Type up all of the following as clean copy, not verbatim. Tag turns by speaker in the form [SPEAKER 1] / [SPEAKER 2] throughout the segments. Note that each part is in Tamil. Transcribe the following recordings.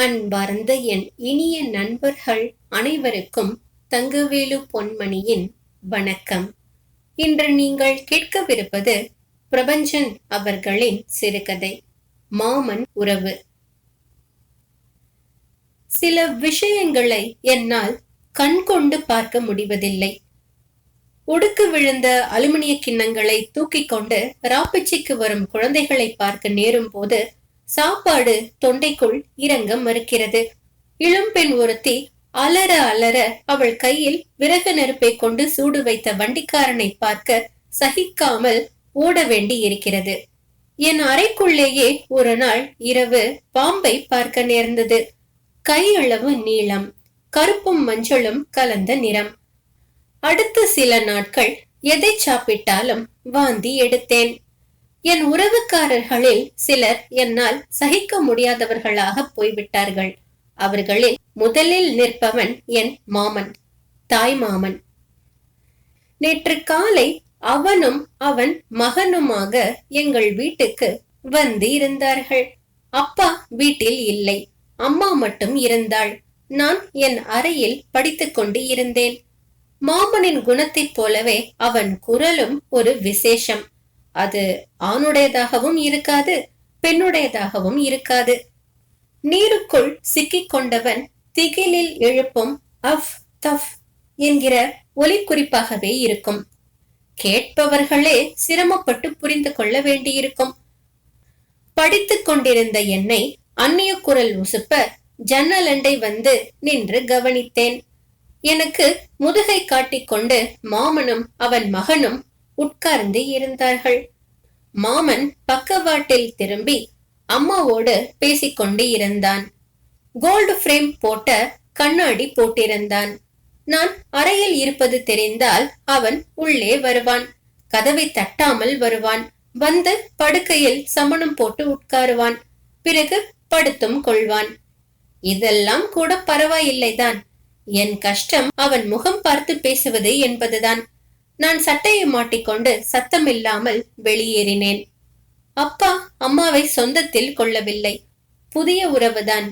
[SPEAKER 1] அன்பார்ந்த என் இனிய நண்பர்கள் அனைவருக்கும் தங்கவேலு பொன்மணியின் வணக்கம். இன்று நீங்கள் கேட்கவிருப்பது பிரபஞ்சன் அவர்களின் சிறுகதை மாமன் உறவு. சில விஷயங்களை என்னால் கண்கொண்டு பார்க்க முடிவதில்லை. ஒடுக்கு விழுந்த அலுமினிய கிண்ணங்களை தூக்கிக் கொண்டு ராப்பிச்சிக்கு வரும் குழந்தைகளை பார்க்க நேரும் போது சாப்பாடு தொண்டைக்குள் இறங்க மறுக்கிறது. இளம்பெண் ஒருத்தி அலற அலற அவள் கையில் விறகு நெருப்பை கொண்டு சூடு வைத்த வண்டிக்காரனை பார்க்க சகிக்காமல் ஓட வேண்டி இருக்கிறது. என் அறைக்குள்ளேயே ஒரு நாள் இரவு பாம்பை பார்க்க நேர்ந்தது. கையளவு நீளம், கருப்பும் மஞ்சளும் கலந்த நிறம். அடுத்த சில நாட்கள் எதை சாப்பிட்டாலும் வாந்தி எடுத்தேன். என் உறவுக்காரர்களில் சிலர் என்னால் சகிக்க முடியாதவர்களாக போய்விட்டார்கள். அவர்களில் முதலில் நிற்பவன் என் மாமன், தாய் மாமன். நேற்று காலை அவனும் அவன் மகனுமாக எங்கள் வீட்டுக்கு வந்து இருந்தார்கள். அப்பா வீட்டில் இல்லை, அம்மா மட்டும் இருந்தாள். நான் என் அறையில் படித்துக் கொண்டு இருந்தேன். மாமனின் குணத்தைப் போலவே அவன் குரலும் ஒரு விசேஷம். அது ஆணுடையதாகவும் இருக்காது, பெண்ணுடையதாகவும் இருக்காது. நீருக்குள் சிக்கிக் கொண்டவன் திகிலில் எழுப்பும் அஃப் தஃப் என்கிற ஒலி குறிப்பாகவே இருக்கும். கேட்பவர்களே சிரமப்பட்டு புரிந்து கொள்ள வேண்டியிருக்கும். படித்துக் கொண்டிருந்த என்னை அந்நிய குரல் உசுப்ப ஜன்னலண்டை வந்து நின்று கவனித்தேன். எனக்கு முதுகை காட்டிக்கொண்டு மாமனும் அவன் மகனும் உட்கார்ந்து இருந்தார்கள். மாமன் பக்கவாட்டில் திரும்பி அம்மாவோடு பேசிக்கொண்டு இருந்தான். கோல்டு பிரேம் போட்ட கண்ணாடி போட்டிருந்தான். நான் அறையில் இருப்பது தெரிந்தால் அவன் உள்ளே வருவான். கதவை தட்டாமல் வருவான். வந்து படுக்கையில் சமணம் போட்டு உட்காருவான். பிறகு படுத்தும் கொள்வான். இதெல்லாம் கூட பரவாயில்லைதான். என் கஷ்டம் அவன் முகம் பார்த்து பேசுவது என்பதுதான். நான் சட்டையை மாட்டிக்கொண்டு சத்தமில்லாமல் வெளியேறினேன். அப்பா அம்மாவை சொந்தத்தில் கொள்ளவில்லை. புதிய உறவுதான்.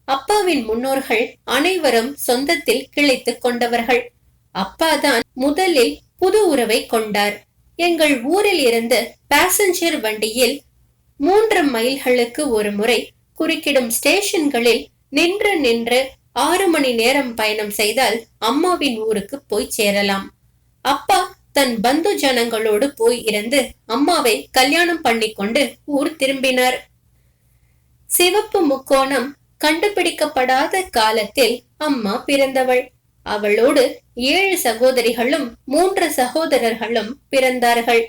[SPEAKER 1] அப்பாவின் முன்னோர்கள் அனைவரும் சொந்தத்தில் கிளைத்துக் கொண்டவர்கள். அப்பாதான் முதலில் புது உறவை கொண்டார். எங்கள் ஊரில் இருந்து பாசஞ்சர் வண்டியில் 3 மைல்களுக்கு ஒரு முறை குறுக்கிடும் ஸ்டேஷன்களில் நின்று நின்று 6 மணி நேரம் பயணம் செய்தால் அம்மாவின் ஊருக்கு போய் சேரலாம். அப்பா தன் பந்து ஜனங்களோடு போய் இருந்து அம்மாவை கல்யாணம் பண்ணிக்கொண்டு ஊர் திரும்பினார். சிவப்பு முக்கோணம் கண்டுபிடிக்கப்படாத காலத்தில் அம்மா பிறந்தவள். அவளோடு 7 சகோதரிகளும் 3 சகோதரர்களும் பிறந்தார்கள்.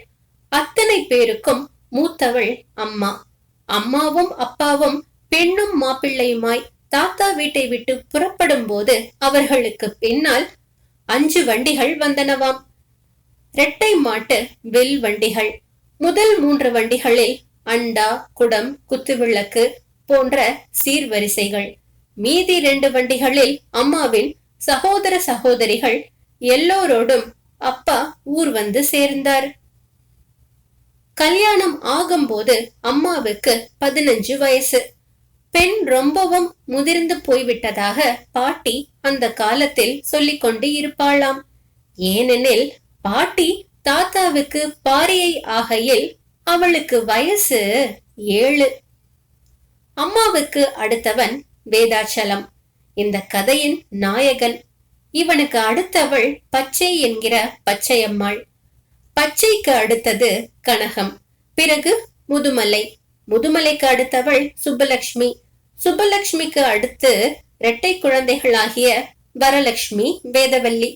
[SPEAKER 1] அத்தனை பேருக்கும் மூத்தவள் அம்மா. அம்மாவும் அப்பாவும் பெண்ணும் மாப்பிள்ளையுமாய் தாத்தா வீட்டை விட்டு புறப்படும் போது அவர்களுக்கு பின்னால் 5 வண்டிகள் வந்தனவாம். இரட்டை மாட்டு வில் வண்டிகள். முதல் 3 வண்டிகளில் அண்டா, குடம், குத்துவிளக்கு போன்ற சீர்வரிசைகள். மீதி 2 வண்டிகளில் அம்மாவின் சகோதர சகோதரிகள். எல்லோரோடும் அப்பா ஊர் வந்து சேர்ந்தார். கல்யாணம் ஆகும்போது அம்மாவுக்கு 15 வயசு. பெண் ரொம்பவும் முதிர்ந்து போய்விட்டதாக பாட்டி அந்த காலத்தில் சொல்லிக் கொண்டு இருப்பாளாம். ஏனெனில் பாட்டி தாத்தாவுக்கு பாரியை ஆகையில் அவளுக்கு வயசு 7. அம்மாவுக்கு அடுத்தவன் வேதாச்சலம், இந்த கதையின் நாயகன். இவனுக்கு அடுத்தவள் பச்சை என்கிற பச்சையம்மாள். பச்சைக்கு அடுத்தது கனகம். பிறகு முதுமலை. முதுமலைக்கு அடுத்தவள் சுப்பலட்சுமி. சுப்பலட்சுமிக்கு அடுத்து இரட்டை குழந்தைகளாகிய வரலட்சுமி, வேதவல்லி.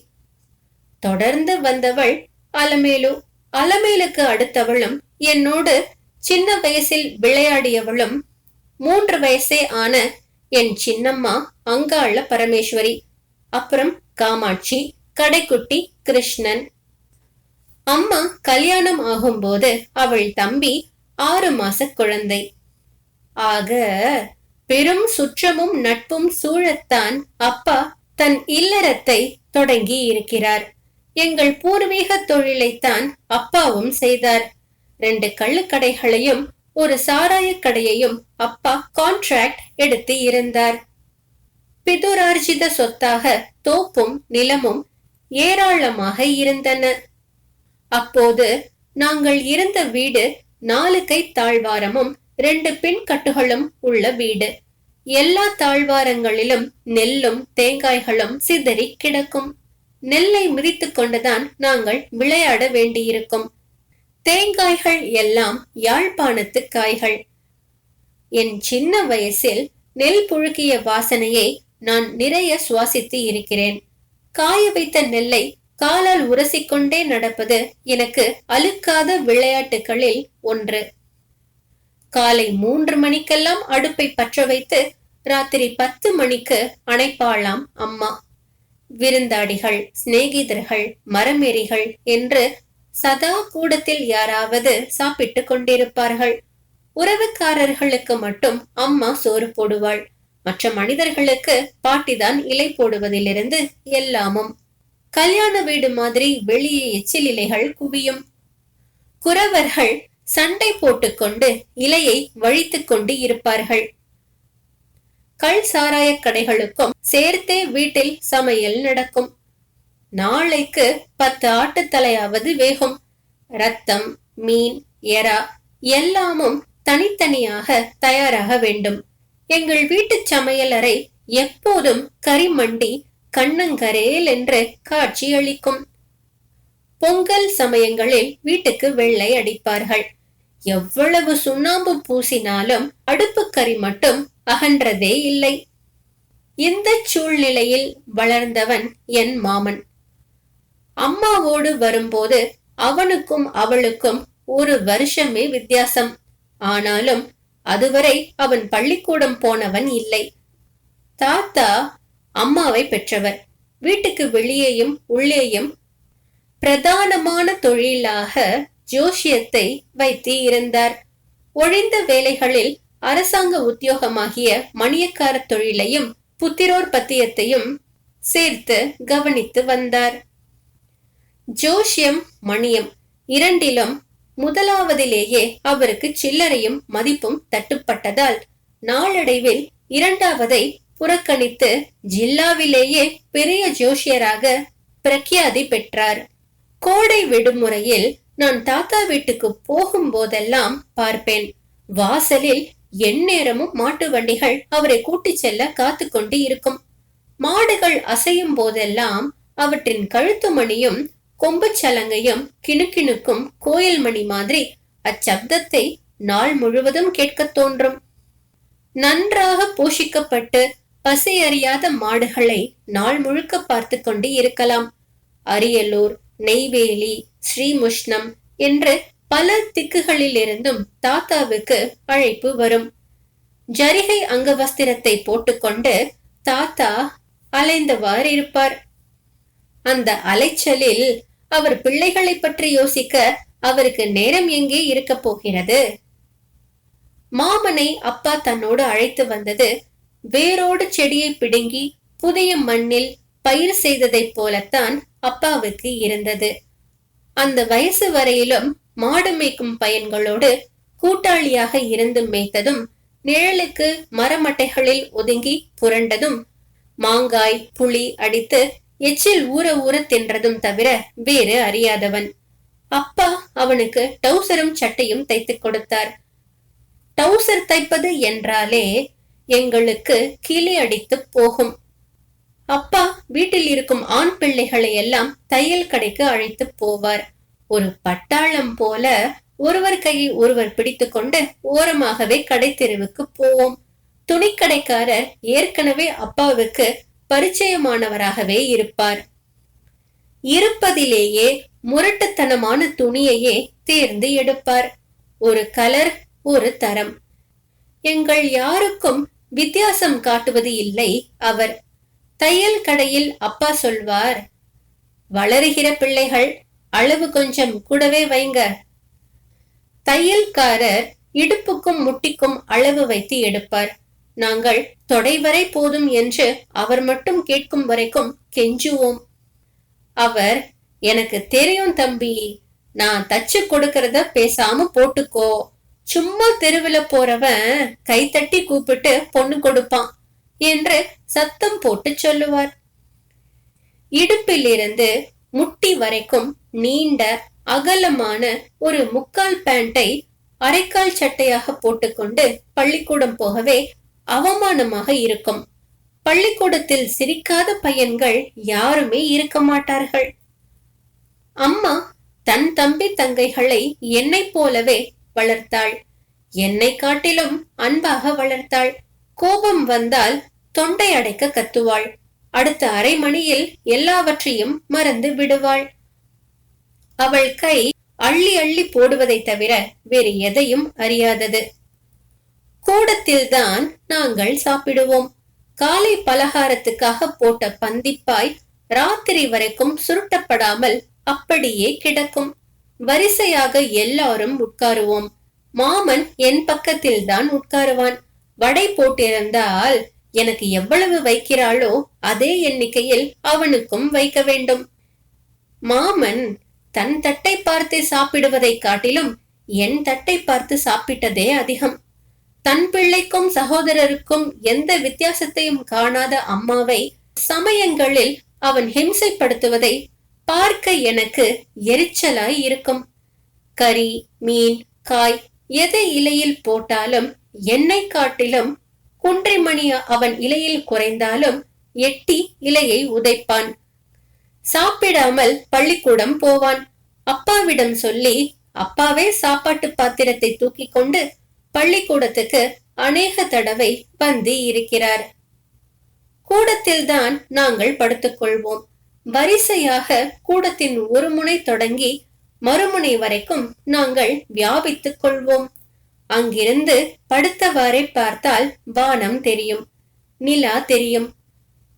[SPEAKER 1] தொடர்ந்து வந்தவள் அலமேலு. அலமேலுக்கு அடுத்தவளும் என்னோடு சின்ன வயசில் விளையாடியவளும் 3 வயசே ஆன என் சின்னம்மா அங்காள பரமேஸ்வரி. அப்புறம் காமாட்சி, கடைக்குட்டி, கிருஷ்ணன். அம்மா கல்யாணம் ஆகும்போது அவள் தம்பி 6 மாச குழந்தை. ஆக பெரும் சுற்றமும் நட்பும் சூழத்தான் அப்பா தன் இல்லறத்தை தொடங்கி இருக்கிறார். எங்கள் பூர்வீக தொழிலைத்தான் அப்பாவும் செய்தார். 2 கள்ளுக்கடைகளையும் ஒரு சாராய கடையையும் அப்பா கான்ட்ராக்ட் எடுத்து இருந்தார். பிதுரார்ஜித சொத்தாக தோப்பும் நிலமும் ஏராளமாக இருந்தன. அப்போது நாங்கள் இருந்த வீடு 4 கை தாழ்வாரமும் 2 பின்கட்டுகளும் உள்ள வீடு. எல்லா தாழ்வாரங்களிலும் நெல்லும் தேங்காய்களும் சிதறி கிடக்கும். நெல்லை மிதித்து கொண்டுதான் நாங்கள் விளையாட வேண்டியிருக்கும். தேங்காய்கள் எல்லாம் யாழ்ப்பாணத்து காய்கள். என் சின்ன வயசில் நெல் புழுக்கிய வாசனையை நான் நிறைய சுவாசித்து இருக்கிறேன். காய வைத்த நெல்லை காலால் உரசிக்கொண்டே நடப்பது எனக்கு அலுக்காத விளையாட்டுகளில் ஒன்று. காலை 3 மணிக்கெல்லாம் அடுப்பை பற்ற வைத்து ராத்திரி 10 மணிக்கு அணைப்பாளாம் அம்மா. விருந்தாடிகள், சிநேகிதர்கள், மரமேறிகள் என்று சதா கூடத்தில் யாராவது சாப்பிட்டு கொண்டிருப்பார்கள். உறவுக்காரர்களுக்கு மட்டும் அம்மா சோறு போடுவாள். மற்ற மனிதர்களுக்கு பாட்டிதான் இலை போடுவதிலிருந்து எல்லாமும். கல்யாண வீடு மாதிரி வெளியே எச்சில் இலைகள் குவியும். குறவர்கள் சண்டை போட்டுக்கொண்டு இலையை வழித்துக் கொண்டு இருப்பார்கள். கள் சாராய கடைகளுக்கும் சேர்த்தே வீட்டில் சமையல் நடக்கும். நாளைக்கு 10 ஆட்டுத்தலையாவது வேகும். ரத்தம், மீன், எறா எல்லாமும் தனித்தனியாக தயாராக வேண்டும். எங்கள் வீட்டு சமையலறை எப்போதும் கரிமண்டி கண்ணங்கரேல் என்று காட்சி அளிக்கும். பொங்கல் சமயங்களில் வீட்டுக்கு வெள்ளை அடிப்பார்கள். எவ்வளவு சுண்ணாம்பு பூசினாலும் அடுப்பு கறி மட்டும் அகன்றதே இல்லை. இந்த சூழ்நிலையில் வளர்ந்தவன் என் மாமன். அம்மாவோடு வரும்போது அவனுக்கும் அவளுக்கும் 1 வருஷமே வித்தியாசம். ஆனாலும் அதுவரை அவன் பள்ளிக்கூடம் போனவன் இல்லை. தாத்தா அம்மாவை பெற்றவர். வீட்டுக்கு வெளியேயும் உள்ளேயும் பிரதானமான தொழிலாக ஜோஷியத்தை வைத்து இருந்தார். ஒழிந்த வேலைகளில் அரசாங்க உத்தியோகமாகிய மணியக்கார தொழிலையும் புத்திரோர் பத்தியத்தையும் சேர்த்து கவனித்து வந்தார். ஜோஷியம், மணியம் இரண்டிலும் முதலாவதிலேயே அவருக்கு சில்லறையும் மதிப்பும் தட்டுப்பட்டதால் நாளடைவில் 2வதை புறக்கணித்து ஜில்லாவிலேயே பெரிய ஜோஷியராக பிரக்யாதி பெற்றார். கோடை விடுமுறையில் நான் தாத்தா வீட்டுக்கு போகும் போதெல்லாம் பார்ப்பேன். வாசலில் எந்நேரமும் மாட்டு வண்டிகள் அவரை கூட்டிச் செல்ல காத்து கொண்டு இருக்கும். மாடுகள் அசையும் போதெல்லாம் அவற்றின் கழுத்து மணியும் கொம்பு சலங்கையும் கிணுக்கிணுக்கும் கோயில் மணி மாதிரி அச்சப்தத்தை நாள் முழுவதும் கேட்க தோன்றும். நன்றாக போஷிக்கப்பட்டு பசி அறியாத மாடுகளை நாள் முழுக்க பார்த்து கொண்டு இருக்கலாம். அரியலூர், நெய்வேலி, ஸ்ரீமுஷ்ணம் என்று பல திக்குகளில் இருந்தும் தாத்தாவுக்கு அழைப்பு வரும். ஜரிகை அங்கவஸ்திரத்தை போட்டுக்கொண்டு தாத்தா அலைந்தவாறு இருப்பார். அந்த அலைச்சலில் அவர் பிள்ளைகளை பற்றி யோசிக்க அவருக்கு நேரம் எங்கே இருக்க போகிறது? மாமனை அப்பா தன்னோடு அழைத்து வந்தது வேரோடு செடியை பிடுங்கி புதிய மண்ணில் பயிர் செய்ததைப் போலத்தான் அப்பாவுக்கு இருந்தது. அந்த வயசு வரையிலும் மாடு மேய்க்கும் பையன்களோடு கூட்டாளியாக இருந்து மேய்த்ததும், நிழலுக்கு மரமட்டைகளில் ஒதுங்கி புரண்டதும், மாங்காய் புளி அடித்து எச்சில் ஊற ஊற தின்றதும் தவிர வேறு அறியாதவன். அப்பா அவனுக்கு டவுசரும் சட்டையும் தைத்து கொடுத்தார். டவுசர் தைப்பது என்றாலே எங்களுக்கு கிளி அடித்து போகும். அப்பா வீட்டில் இருக்கும் ஆண் பிள்ளைகளை எல்லாம் தையல் கடைக்கு அழைத்து போவார். ஒரு பட்டாளம் போல ஒருவர் கையை ஒருவர் பிடித்து கொண்டு ஓரமாகவே கடை தெருவுக்கு போவோம். துணிக்கடைக்காரர் ஏற்கனவே அப்பாவுக்கு பரிச்சயமானவராகவே இருப்பார். இருப்பதிலேயே முரட்டுத்தனமான துணியையே தேர்ந்து எடுப்பார். ஒரு கலர், ஒரு தரம். எங்கள் யாருக்கும் வித்தியாசம் காட்டுவது இல்லை அவர். தையல் கடையில் அப்பா சொல்வார், வளருகிற பிள்ளைகள் அளவு கொஞ்சம் கூடவே வைங்க. தையல்காரர் இடுப்புக்கும் முட்டிக்கும் அளவு வைத்து எடுப்பார். நாங்கள் தொடைவரை போதும் என்று அவர் மட்டும் கேட்கும் வரைக்கும் கெஞ்சுவோம். அவர், எனக்கு தெரியும் தம்பி, நான் தச்சு கொடுக்கறத பேசாம போட்டுக்கோ. சும்மா தெருவுல போறவன் கைத்தட்டி கூப்பிட்டு பொண்ணு கொடுப்பான். என்று சத்தம் போட்டு சொல்லுவார். இடுப்பிலிருந்து முட்டி வரைக்கும் நீண்ட அகலமான ஒரு முக்கால் பேண்டை அரைக்கால் சட்டையாக போட்டுக்கொண்டு பள்ளிக்கூடம் போகவே அவமானமாக இருக்கும். பள்ளிக்கூடத்தில் சிரிக்காத பையன்கள் யாருமே இருக்க மாட்டார்கள். அம்மா தன் தம்பி தங்கைகளை என்னை போலவே வளர்த்தாள். என்னை காட்டிலும் அன்பாக வளர்த்தாள். கோபம் வந்தால் தொண்டை அடைக்க கத்துவாள். அடுத்த அரை மணியில் எல்லாவற்றையும் மறந்து விடுவாள். அவள் கை அள்ளி அள்ளி போடுவதை தவிர வேறு எதையும் அறியாதது. கூடத்தில்தான் நாங்கள் சாப்பிடுவோம். காலை பலகாரத்துக்காக போட்ட பந்திப்பாய் ராத்திரி வரைக்கும் சுருட்டப்படாமல் அப்படியே கிடக்கும். வரிசையாக எல்லாரும் உட்காருவோம். மாமன் என் பக்கத்தில் தான் உட்காருவான். வடை போட்டிருந்தால் எனக்கு எவ்வளவு வைக்கிறாளோ அதே எண்ணிக்கையில் அவனுக்கும் வைக்க வேண்டும். மாமன் தன் தட்டை பார்த்து சாப்பிடுவதை காட்டிலும் என் தட்டை பார்த்து சாப்பிட்டதே அதிகம். தன் பிள்ளைக்கும் சகோதரருக்கும் எந்த வித்தியாசத்தையும் காணாத அம்மாவை சமயங்களில் அவன் ஹிம்சைப்படுத்துவதை பார்க்க எனக்கு எரிச்சலாய் இருக்கும். கறி, மீன், காய் எதை இலையில் போட்டாலும் என்னை காட்டிலும் குன்றிமணி அவன் இலையில் குறைந்தாலும் எட்டி இலையை உதைப்பான். சாப்பிடாமல் பள்ளிக்கூடம் போவான். அப்பாவிடம் சொல்லி அப்பாவே சாப்பாட்டு பாத்திரத்தை தூக்கி கொண்டு பள்ளிக்கூடத்துக்கு அநேக தடவை வந்து இருக்கிறார். கூடத்தில்தான் நாங்கள் படுத்துக் கொள்வோம். வரிசையாக கூடத்தின் ஒரு முனை தொடங்கி மறுமுனை வரைக்கும் நாங்கள் வியாபித்துக் கொள்வோம். அங்கிருந்து படுத்தவாறே பார்த்தால் வானம் தெரியும், நிலா தெரியும்.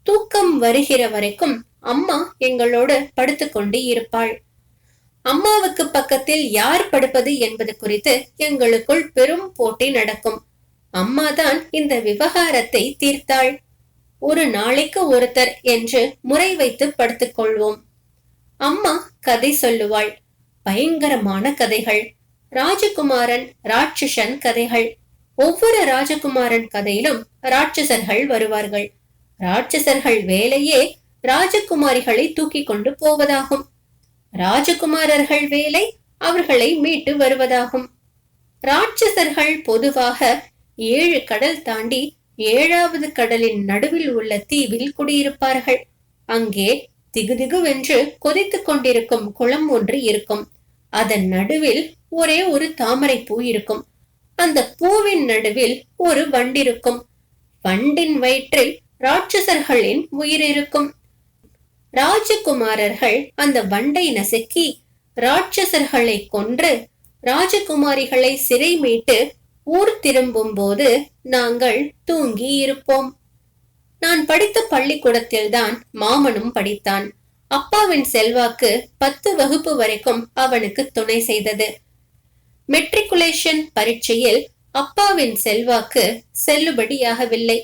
[SPEAKER 1] தூக்கம் வருகிற வரைக்கும் அம்மா எங்களோடு படுத்துக்கொண்டு இருப்பாள். அம்மாவுக்கு பக்கத்தில் யார் படுப்பது என்பது குறித்து எங்களுக்குள் பெரும் போட்டி நடக்கும். அம்மாதான் இந்த விவகாரத்தை தீர்த்தாள். ஒரு நாளைக்கு ஒருத்தர் என்று முறை வைத்து படுத்துக் கொள்வோம். அம்மா கதை சொல்லுவாள். பயங்கரமான கதைகள். ராஜகுமாரன் ராட்சசன் கதைகள். ஒவ்வொரு ராஜகுமாரன் கதையிலும் ராட்சசர்கள் வருவார்கள். ராட்சசர்கள் வேலையே ராஜகுமாரிகளை தூக்கி கொண்டு போவதாகும். ராஜகுமாரர்கள் வேலை அவர்களை மீட்டு வருவதாகும். ராட்சசர்கள் பொதுவாக 7 கடல் தாண்டி 7வது கடலின் நடுவில் உள்ள தீவில் குடியிருப்பார்கள். அங்கே திகுதிகுவென்று கொதித்துக் கொண்டிருக்கும் குளம் ஒன்று இருக்கும். அதன் நடுவில் ஒரே ஒரு தாமரை பூ இருக்கும். அந்த பூவின் நடுவில் ஒரு வண்டிருக்கும். வண்டின் வயிற்றில் ராட்சசர்களின் உயிர் இருக்கும். ராஜகுமாரர்கள் அந்த வண்டை நசுக்கி ராட்சசர்களை கொன்று ராஜகுமாரிகளை சிறை மீட்டு ஊர் திரும்பும் போது நாங்கள் தூங்கி இருப்போம். நான் படித்த பள்ளிக்கூடத்தில்தான் மாமனும் படித்தான். அப்பாவின் செல்வாக்கு 10 வகுப்பு வரைக்கும் அவனுக்கு துணை செய்தது. மெட்ரிகுலேஷன் பரீட்சையில் அப்பாவின் செல்வாக்கு செல்லுபடியாகவில்லை.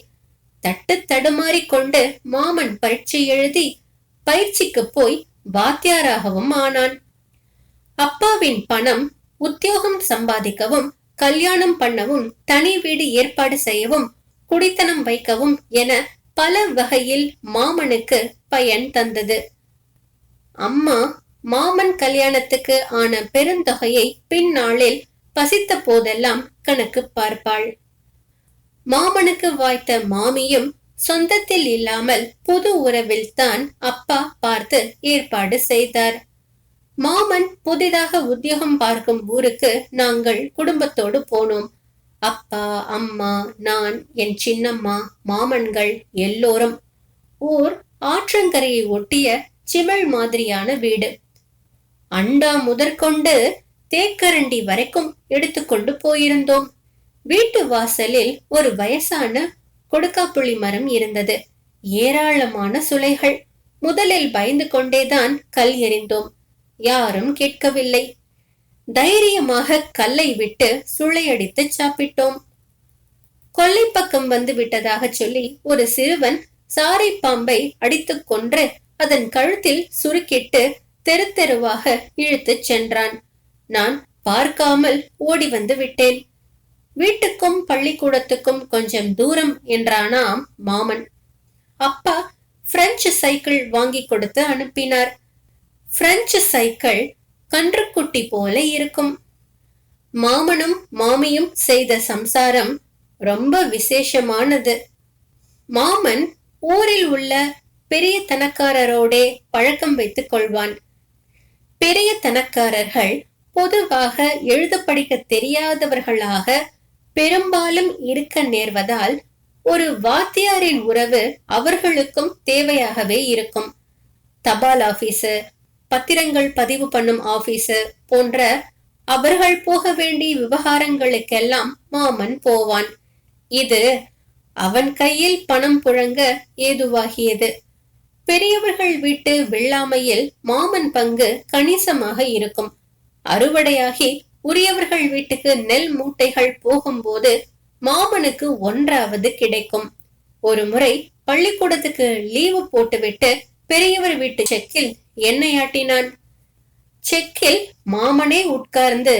[SPEAKER 1] தட்டு தடுமாறி கொண்டு மாமன் பரீட்சை எழுதி பயிற்சிக்கு போய் வாத்தியாராகவும் ஆனான். அப்பாவின் பணம் உத்தியோகம் சம்பாதிக்கவும், கல்யாணம் பண்ணவும், தனி வீடு ஏற்பாடு செய்யவும், குடித்தனம் வைக்கவும் என பல வகையில் மாமனுக்கு பயன் தந்தது. அம்மா மாமன் கல்யாணத்துக்கு ஆன பெருந்தொகையை பின்னாளில் பசித்த போதெல்லாம் கணக்கு பார்ப்பாள். மாமனுக்கு வாய்த்த மாமியும் சொந்தத்தில் இல்லாமல் புது உறவில் தான் அப்பா பார்த்து ஏற்பாடு செய்தார். மாமன் புதிதாக உத்தியோகம் பார்க்கும் ஊருக்கு நாங்கள் குடும்பத்தோடு போனோம். அப்பா, அம்மா, நான், என் சின்னம்மா, மாமன்கள் எல்லோரும். ஊர் ஆற்றங்கரையை ஒட்டிய சிமிழ் மாதிரியான வீடு. அண்டா முதற்கொண்டு தேக்கரண்டி வரைக்கும் எடுத்துக்கொண்டு போயிருந்தோம். வீட்டு வாசலில் ஒரு வயசான கொடுக்காப்புளி மரம் இருந்தது. ஏராளமான சுளைகள். முதலில் பயந்து கொண்டேதான் கல் எறிந்தோம். யாரும் கேட்கவில்லை. தைரியமாக கல்லை விட்டு சுளையடித்து சாப்பிட்டோம். கொல்லை பக்கம் வந்து விட்டதாக சொல்லி ஒரு சிறுவன் சாரை பாம்பை அடித்துக் கொன்று அதன் கழுத்தில் சுருக்கிட்டு தெரு தெருவாக இழுத்துச் சென்றான். நான் பார்க்காமல் ஓடி வந்து விட்டேன். வீட்டுக்கும் பள்ளிக்கூடத்துக்கும் கொஞ்சம் தூரம் என்றானாம் மாமன். அப்பா பிரெஞ்சு சைக்கிள் வாங்கி கொடுத்து அனுப்பினார். பிரெஞ்சு சைக்கிள் கன்றுக்குட்டி போல இருக்கும். மாமனும் மாமியும் செய்த சம்சாரம் ரொம்ப விசேஷமானது. மாமன் ஊரில் உள்ள பெரிய தனக்காரரோடே பழக்கம் வைத்துக் கொள்வான். பெரிய தனக்காரர்கள் பொதுவாக எழுத படிக்க தெரியாதவர்களாக பெரும்பாலும் இருக்க நேர்வதால் ஒரு வாத்தியாரின் உறவு அவர்களுக்கும் தேவையாகவே இருக்கும். தபால் ஆபீசர், பத்திரங்கள் பதிவு பண்ணும் ஆபீசர் போன்ற அவர்கள் போக வேண்டிய விவகாரங்களுக்கெல்லாம் மாமன் போவான். இது அவன் கையில் பணம் புழங்க ஏதுவாகியது. பெரியவர்கள் வீட்டு வெள்ளாமையில் மாமன் பங்கு கணிசமாக இருக்கும். அறுவடையாகி உரியவர்கள் வீட்டுக்கு நெல் மூட்டைகள் போகும்போது மாமனுக்கு ஒன்றாவது கிடைக்கும். ஒரு முறை பள்ளிக்கூடத்துக்கு லீவு போட்டுவிட்டு பெரியவர் வீட்டு செக்கில் எண்ணெயாட்டினான். செக்கில் மாமனே உட்கார்ந்து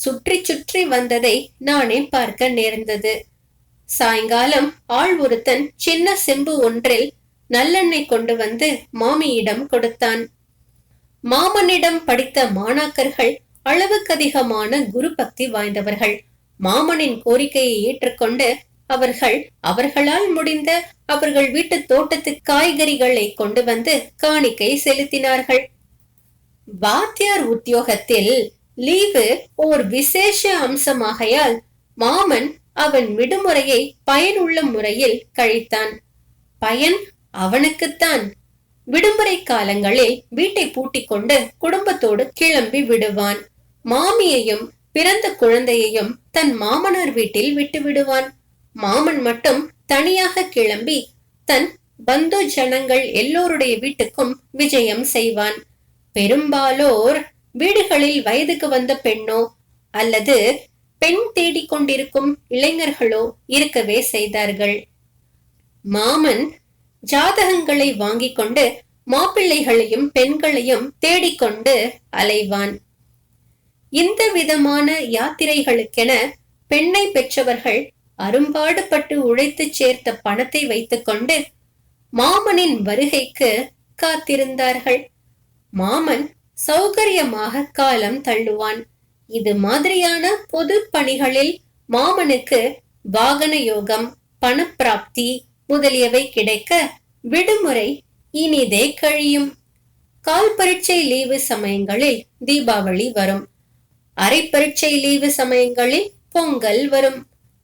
[SPEAKER 1] சுற்றி சுற்றி வந்ததை நானே பார்க்க நேர்ந்தது. சாயங்காலம் ஆள் ஒருத்தன் சின்ன செம்பு ஒன்றில் நல்லெண்ணெய் கொண்டு வந்து மாமியிடம் கொடுத்தான். மாமனிடம் படித்த மாணாக்கர்கள் அளவுக்கு அதிகமான குரு பக்தி வாய்ந்தவர்கள். மாமனின் கோரிக்கையை ஏற்றுக்கொண்டு அவர்கள் அவர்களால் முடிந்த அவர்கள் வீட்டு தோட்டத்து காய்கறிகளை கொண்டு வந்து காணிக்கை செலுத்தினார்கள். வாத்தியார் உத்தியோகத்தில் லீவு ஓர் விசேஷ அம்சமாகையால் மாமன் அவன் விடுமுறையை பயனுள்ள முறையில் கழித்தான். பயன் அவனுக்குத்தான். விடுமுறை காலங்களில் வீட்டை பூட்டிக் கொண்டு குடும்பத்தோடு கிளம்பி விடுவான். மாமியையும் பிறந்த குழந்தையையும் தன் மாமனார் வீட்டில் விட்டு விடுவான். மாமன் மட்டும் தனியாக கிளம்பி தன் பந்து ஜனங்கள் எல்லோருடைய வீட்டுக்கும் விஜயம் செய்வான். பெரும்பாலோர் வீடுகளில் வயதுக்கு வந்த பெண்ணோ அல்லது பெண் தேடிக்கொண்டிருக்கும் இளைஞர்களோ இருக்கவே செய்தார்கள். மாமன் ஜாதகங்களை வாங்கிக் கொண்டு மாப்பிள்ளைகளையும் பெண்களையும் தேடிக்கொண்டு அலைவான். இந்த விதமான யாத்திரைகளுக்கென பெண்ணை பெற்றவர்கள் அரும்பாடுபட்டு உழைத்து சேர்த்த பணத்தை வைத்துக் கொண்டு மாமனின் வருகைக்கு காத்திருந்தார்கள். மாமன் சௌகரியமாக காலம் தள்ளுவான். இது மாதிரியான பொது பணிகளில் மாமனுக்கு வாகன யோகம், பணப்பிராப்தி முதலியவை கிடைக்க விடுமுறை இனிதே கழியும். கால் பரீட்சை லீவு சமயங்களில் தீபாவளி வரும். அரை பரீட்சை லீவு சமயங்களில் பொங்கல் வரும்.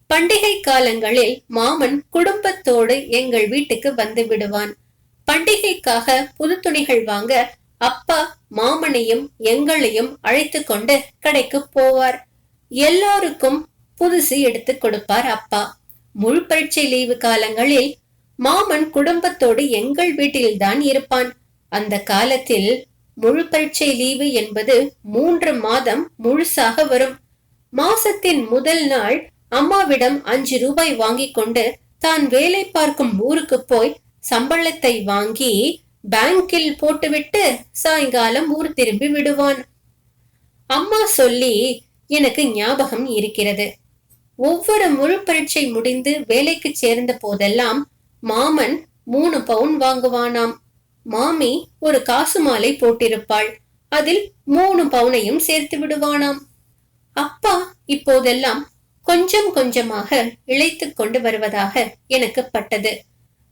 [SPEAKER 1] பண்டிகை காலங்களில் மாமன் குடும்பத்தோடு எங்கள் வீட்டுக்கு வந்து விடுவான். பண்டிகைக்காக புது துணிகள் வாங்க அப்பா மாமனையும் எங்களையும் அழைத்து கொண்டு கடைக்கு போவார். எல்லாருக்கும் புதுசு எடுத்து கொடுப்பார் அப்பா. முழு பரீட்சை லீவு காலங்களில் மாமன் குடும்பத்தோடு எங்கள் வீட்டில்தான் இருப்பான். அந்த காலத்தில் முழு பரீட்சை லீவு என்பது 3 மாதம் முழுசாக வரும். மாசத்தின் முதல் நாள் அம்மாவிடம் 5 ரூபாய் வாங்கி கொண்டு தான் வேலை பார்க்கும் ஊருக்கு போய் சம்பளத்தை வாங்கி பேங்கில் போட்டுவிட்டு சாயங்காலம் ஊர் திரும்பி விடுவான். அம்மா சொல்லி எனக்கு ஞாபகம் இருக்கிறது. ஒவ்வொரு முழு பரீட்சை முடிந்து வேலைக்கு சேர்ந்த போதெல்லாம் மாமன் 3 பவுன் வாங்குவானாம். மாமி ஒரு காசு மாலை போட்டிருப்பாள். அதில் 3 பவுனையும் சேர்த்து விடுவானாம். அப்பா இப்போதெல்லாம் கொஞ்சம் கொஞ்சமாக இழைத்து கொண்டு வருவதாக எனக்கு பட்டது.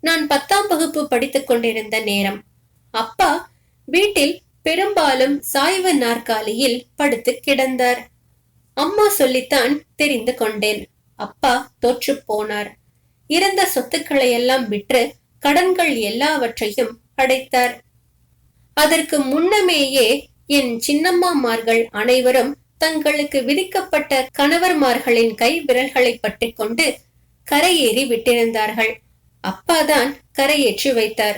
[SPEAKER 1] நான் 10ஆம் வகுப்பு படித்துக் கொண்டிருந்த நேரம். அப்பா வீட்டில் பெரும்பாலும் சாய்வு நாற்காலியில் படுத்து கிடந்தார். அம்மா சொல்லித்தான் தெரிந்து கொண்டேன். அப்பா தோற்று போனார். இருந்த சொத்துக்களை எல்லாம் விற்று கடன்கள் எல்லாவற்றையும் அடைத்தார். அதற்கு முன்னமேயே என் சின்னம்மாமார்கள் அனைவரும் தங்களுக்கு விதிக்கப்பட்ட கணவர்மார்களின் கை விரல்களை பற்றி கொண்டு கரையேறி விட்டிருந்தார்கள். அப்பாதான் கரையேற்றி வைத்தார்.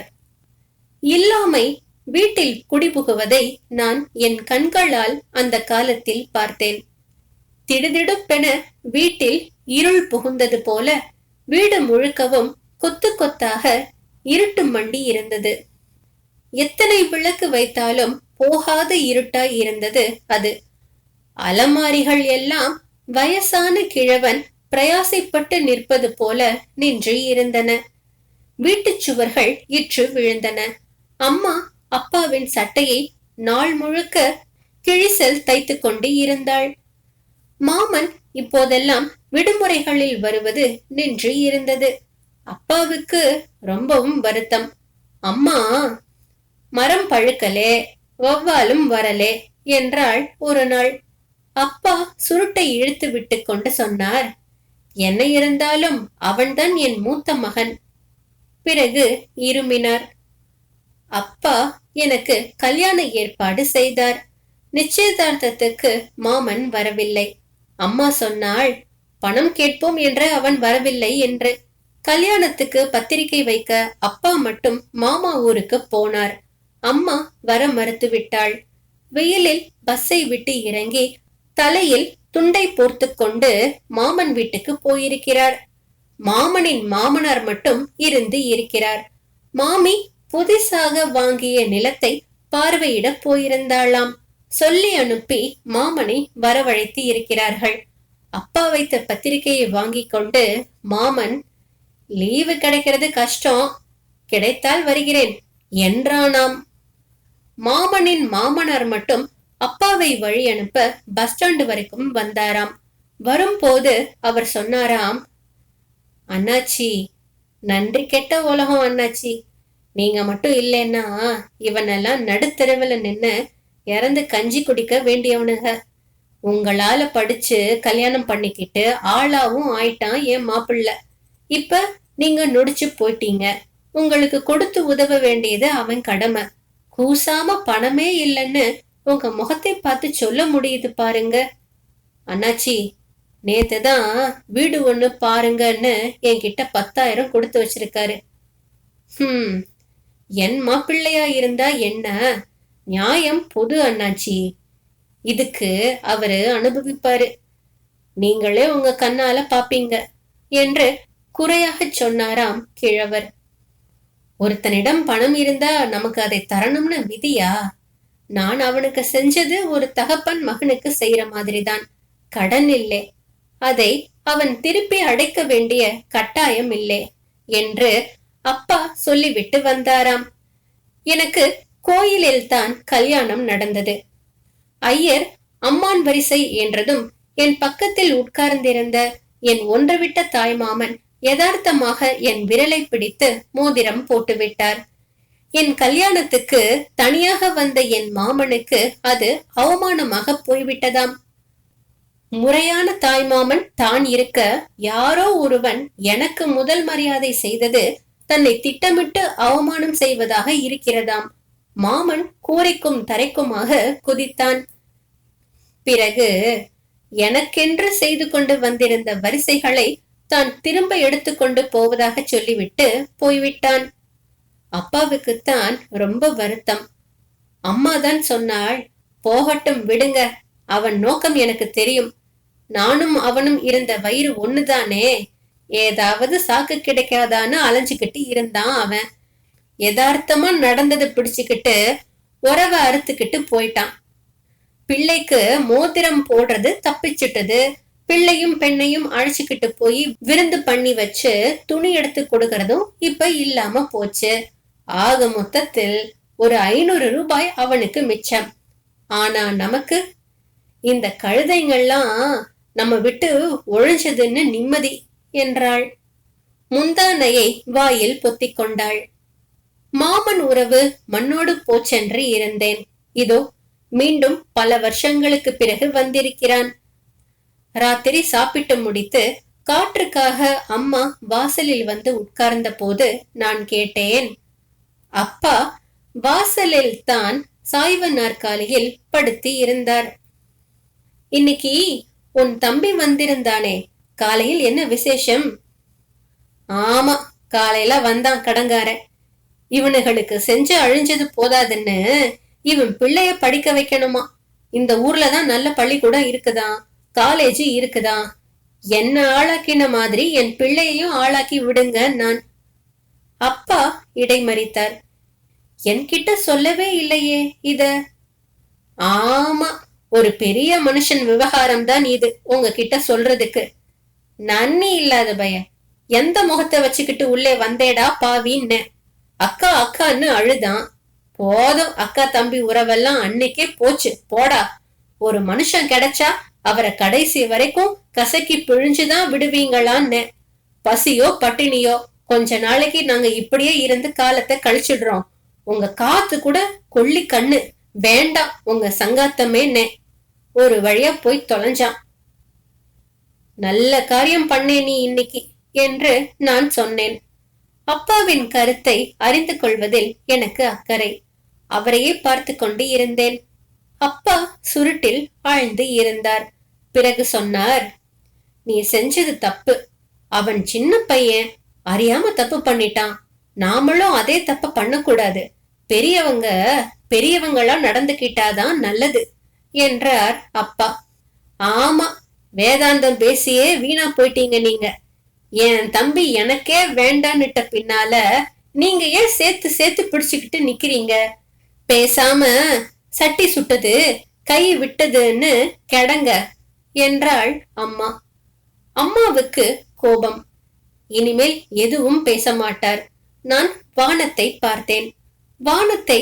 [SPEAKER 1] இல்லாமை வீட்டில் குடிபுகுவதை நான் என் கண்களால் அந்த காலத்தில் பார்த்தேன். திடுதிடுப்பென வீட்டில் இருள் புகுந்தது போல வீடு முழுக்கவும் கொத்து கொத்தாக இருட்டு மண்டி இருந்தது. எத்தனை விளக்கு வைத்தாலும் போகாத இருட்டாய் இருந்தது அது. அலமாரிகள் எல்லாம் வயசான கிழவன் பிரயாசைப்பட்டு நிற்பது போல நின்று இருந்தன. வீட்டுச் சுவர்கள் இற்று விழுந்தன. அம்மா அப்பாவின் சட்டையை நாள் முழுக்க கிழிசல் தைத்து கொண்டு இருந்தாள். மாமன் இப்போதெல்லாம் விடுமுறைகளில் வருவது நின்று இருந்தது. அப்பாவுக்கு ரொம்பவும் வருத்தம். அம்மா, மரம் பழுக்கலே, வௌவாலும் வரலே என்றாள் ஒரு நாள். அப்பா சுருட்டை இழுத்து விட்டு கொண்டு சொன்னார், என்ன இருந்தாலும் அவன்தான் என் மூத்த மகன். பிறகு இருமினார். அப்பா எனக்கு கல்யாண ஏற்பாடு செய்தார். நிச்சயதார்த்தத்துக்கு மாமன் வரவில்லை. அம்மா சொன்னாள், பணம் கேட்போம் என்று அவன் வரவில்லை என்று. கல்யாணத்துக்கு பத்திரிகை வைக்க அப்பா மட்டும் மாமா ஊருக்கு போனார். அம்மா வர மறுத்து விட்டாள். வெயிலில் பஸ்ஸை விட்டு இறங்கி தலையில் துண்டை போர்த்து கொண்டு மாமன் வீட்டுக்கு போயிருக்கிறார். மாமனின் மாமனார் மட்டும் இருந்து இருக்கிறார். மாமி புதிசாக வாங்கிய நிலத்தை பார்வையிட போயிருந்தாளாம். சொல்லி அனுப்பி மாமனை வரவழைத்து இருக்கிறார்கள். அப்பா வைத்த பத்திரிகையை வாங்கி கொண்டு மாமன், லீவு கிடைக்கிறது கஷ்டம், கிடைத்தால் வருகிறேன் என்றானாம். மாமனின் மாமனார் மட்டும் அப்பாவை வழி அனுப்ப பஸ் ஸ்டாண்டு வரைக்கும் வந்தாராம். வரும்போது அவர் சொன்னாராம், அண்ணாச்சி, நன்றி கெட்ட உலகம் அண்ணாச்சி, நீங்க மட்டும் இல்லைன்னா இவனெல்லாம் நடுத்தெருவுல நின்னு இறந்து கஞ்சி குடிக்க வேண்டியவனுங்க. உங்களால படிச்சு கல்யாணம் பண்ணிக்கிட்டு ஆளாவும் ஆயிட்டான் என் மாப்பிள்ள. இப்ப நீங்க நொடிச்சு போயிட்டீங்க. உங்களுக்கு கொடுத்து உதவ வேண்டியது அவன் கடமை. கூசாம பணமே இல்லைன்னு உங்க முகத்தை பார்த்து சொல்ல முடியுது பாருங்க. அண்ணாச்சி, நேத்துதான் வீடு ஒண்ணு பாருங்கன்னு என்கிட்ட 10,000 கொடுத்து வச்சிருக்காரு. என் மாப்பிள்ளையா இருந்தா என்ன, நியாயம் பொது அண்ணாச்சி, இதுக்கு அவரு அனுபவிப்பாரு, நீங்களே உங்க கண்ணால பாப்பீங்க என்று குறையாக சொன்னாராம் கிழவர். ஒருத்தனிடம் பணம் இருந்தா நமக்கு அதை தரணும்னு விதியா? நான் அவனுக்கு செஞ்சது ஒரு தகப்பன் மகனுக்கு செய்யற மாதிரிதான். கடன் இல்லை, அதை அவன் திருப்பி அடைக்க வேண்டிய கட்டாயம் இல்லை என்று அப்பா சொல்லிவிட்டு வந்தாராம். எனக்கு கோயிலில் தான் கல்யாணம் நடந்தது. ஐயர் அம்மான் வரிசை என்றதும் என் பக்கத்தில் உட்கார்ந்திருந்த என் ஒன்றுவிட்ட தாய்மாமன் யதார்த்தமாக என் விரலை பிடித்து மோதிரம் போட்டுவிட்டார். என் கல்யாணத்துக்கு தனியாக வந்த என் மாமனுக்கு அது அவமானமாக போய்விட்டதாம். முறையான தாய்மாமன் தான் இருக்க யாரோ ஒருவன் எனக்கு முதல் மரியாதை செய்தது தன்னை திட்டமிட்டு அவமானம் செய்வதாக இருக்கிறதாம். மாமன் கூரைக்கும் தரைக்குமாக குதித்தான். பிறகு எனக்கென்று செய்து கொண்டு வந்திருந்த வரிசைகளை தான் திரும்ப எடுத்துக்கொண்டு போவதாக சொல்லிவிட்டு போய்விட்டான். அப்பாவுக்குத்தான் ரொம்ப வருத்தம். அம்மாதான் சொன்னாள், போகட்டும் விடுங்க, அவன் நோக்கம் எனக்கு தெரியும். நானும் அவனும் இருந்த வயிறு ஒண்ணுதானே, ஏதாவது சாக்கு கிடைக்காதான்னு அலைஞ்சுக்கிட்டு இருந்தான் அவன். யதார்த்தமா நடந்ததை பிடிச்சுக்கிட்டு உறவை அறுத்துக்கிட்டு போயிட்டான். பிள்ளைக்கு மோதிரம் போடுறது தப்பிச்சிட்டது. பிள்ளையும் பெண்ணையும் அழைச்சுக்கிட்டு போய் விருந்து பண்ணி வச்சு துணி எடுத்து கொடுக்கறதும் இப்ப இல்லாம போச்சு. ஆக மொத்தத்தில் ஒரு 500 ரூபாய் அவனுக்கு மிச்சம். ஆனா நமக்கு இந்த கழுதைங்கள்லாம் நம்ம விட்டு ஒழிஞ்சதுன்னு நிம்மதி என்றாள். முந்தானையை வாயில் பொத்திக் கொண்டாள். மாமன் உறவு மண்ணோடு போச்சென்று இருந்தேன். இதோ மீண்டும் பல வருஷங்களுக்கு பிறகு வந்திருக்கிறான். ராத்திரி சாப்பிட்டு முடித்து காற்றுக்காக அம்மா வாசலில் வந்து உட்கார்ந்த போது நான் கேட்டேன், அப்பா வாசலில் தான் சாய்வ நாற்காலியில் படுத்து இருந்தார். இன்னைக்கு உன் தம்பி வந்திருந்தானே, காலையில் என்ன விசேஷம்? ஆமா, காலையில வந்தான் கடங்காரன். இவனுகளுக்கு செஞ்சு அழிஞ்சது போதாதுன்னு இவன் பிள்ளைய படிக்க வைக்கணுமா. இந்த ஊர்லதான் நல்ல பள்ளிக்கூடம் இருக்குதான், காலேஜ் இருக்குதான். என்ன ஆளாக்கின மாதிரி என் பிள்ளையையும் ஆளாக்கி விடுங்க. நான் அப்பா இடைமறித்தார். என்கிட்ட சொல்லவே இல்லையே இத. ஆமா, ஒரு பெரிய மனுஷன் விவகாரம் தான் இது உங்ககிட்ட சொல்றதுக்கு. நன்னி இல்லாத பையன், எந்த முகத்தை வச்சுக்கிட்டு உள்ளே வந்தேடா பாவின்னு அக்கா அக்கான்னு அழுதான். போதும், அக்கா தம்பி உறவெல்லாம் அன்னைக்கே போச்சு போடா. ஒரு மனுஷன் கிடைச்சா அவரை கடைசி வரைக்கும் கசக்கி பிழிஞ்சுதான் விடுவீங்களான்னு. பசியோ பட்டினியோ கொஞ்ச நாளைக்கு நாங்க இப்படியே இருந்து காலத்தை கழிச்சிடுறோம். உங்க காத்து கூட கொல்லி கண்ணு வேண்டாம் உங்க சங்காத்தமேன்னே. ஒரு வழியா போய் தொலைஞ்சான். நல்ல காரியம் பண்ணே நீ இன்னைக்கு என்று நான் சொன்னேன். அப்பாவின் கருத்தை அறிந்து கொள்வதில் எனக்கு அக்கறை. அவரையே பார்த்து கொண்டு இருந்தேன். அப்பா சுருட்டில் ஆழ்ந்து இருந்தார். பிறகு சொன்னார், நீ செஞ்சது தப்பு. அவன் சின்ன பையன், அறியாம தப்பு பண்ணிட்டான். நாமளும் அதே தப்ப பண்ணக்கூடாது. பெரியவங்க பெரியவங்களா நடந்துகிட்டாதான் நல்லது என்றார் அப்பா. ஆமா, வேதாந்தம் பேசியே வீணா போயிட்டீங்க நீங்க. என் தம்பி எனக்கே வேண்டான்னுட்ட பின்னால நீங்க ஏன் சேர்த்து சேர்த்து பிடிச்சுக்கிட்டு நிக்கிறீங்க? பேசாம சட்டி சுட்டது கை விட்டதுன்னு கெடங்க என்றாள் அம்மா. அம்மாவுக்கு கோபம். இனிமேல் எதுவும் பேச மாட்டார். நான் வானத்தை பார்த்தேன். வானத்தை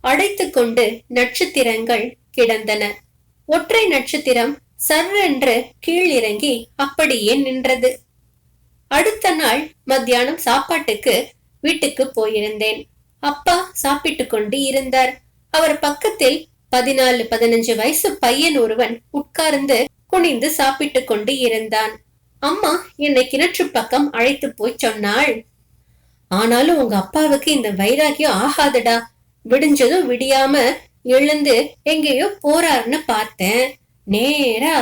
[SPEAKER 1] அடைத்து கொண்டு நட்சத்திரங்கள் கிடந்தன. ஒற்றை நட்சத்திரம் சர்ரென்று கீழிறங்கி அப்படியே நின்றது. அடுத்த நாள் மத்தியானம் சாப்பாட்டுக்கு வீட்டுக்கு போயிருந்தேன். அப்பா சாப்பிட்டு கொண்டு இருந்தார். அவர் பக்கத்தில் 14-15 வயசு பையன் ஒருவன் உட்கார்ந்து குனிந்து சாப்பிட்டு கொண்டு இருந்தான். அம்மா என்னை கிணற்று பக்கம் அழைத்து போய் சொன்னாள், ஆனாலும் உங்க அப்பாவுக்கு இந்த வைராகியம் ஆகாதடா. விடிஞ்சதும் விடியாம எழுந்து எங்கேயோ போறாருன்னு பார்த்தேன். நேரா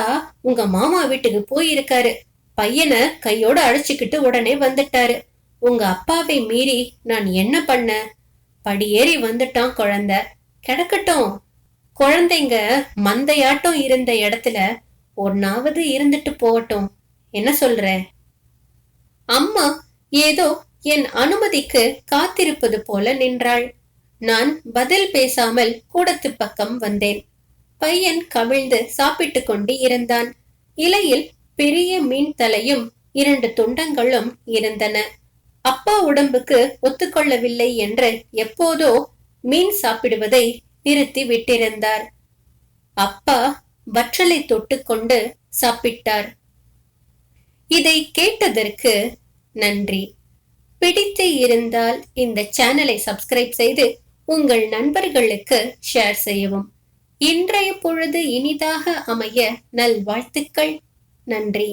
[SPEAKER 1] உங்க மாமா வீட்டுக்கு போயிருக்காரு. பையனை கையோட அழைச்சுக்கிட்டு உடனே வந்துட்டாரு. உங்க அப்பாவை மீறி நான் என்ன பண்ண? படியேறி வந்துட்டான் குழந்தை. கிடக்கட்டும், குழந்தைங்க மந்தையாட்டம் இருந்த இடத்துல ஒன்னாவது இருந்துட்டு போகட்டும். என்ன சொல்ற? அம்மா ஏதோ என் அனுமதிக்கு காத்திருப்பது போல நின்றாள். நான் பதில் பேசாமல் கூடத்து பக்கம் வந்தேன். பையன் கவிழ்ந்து சாப்பிட்டு கொண்டு இருந்தான். இலையில் பெரிய மீன் தலையும் 2 துண்டங்களும் இருந்தன. அப்பா உடம்புக்கு ஒத்துக்கொள்ளவில்லை என்று எப்போதோ மீன் சாப்பிடுவதை நிறுத்தி விட்டிருந்தார். அப்பா வற்றலை தொட்டுக்கொண்டு சாப்பிட்டார். இதை கேட்டதற்கு நன்றி. பிடித்து இருந்தால் இந்த சேனலை சப்ஸ்கிரைப் செய்து உங்கள் நண்பர்களுக்கு ஷேர் செய்யவும். இன்றைய பொழுது இனிதாக அமைய நல்வாழ்த்துக்கள். நன்றி.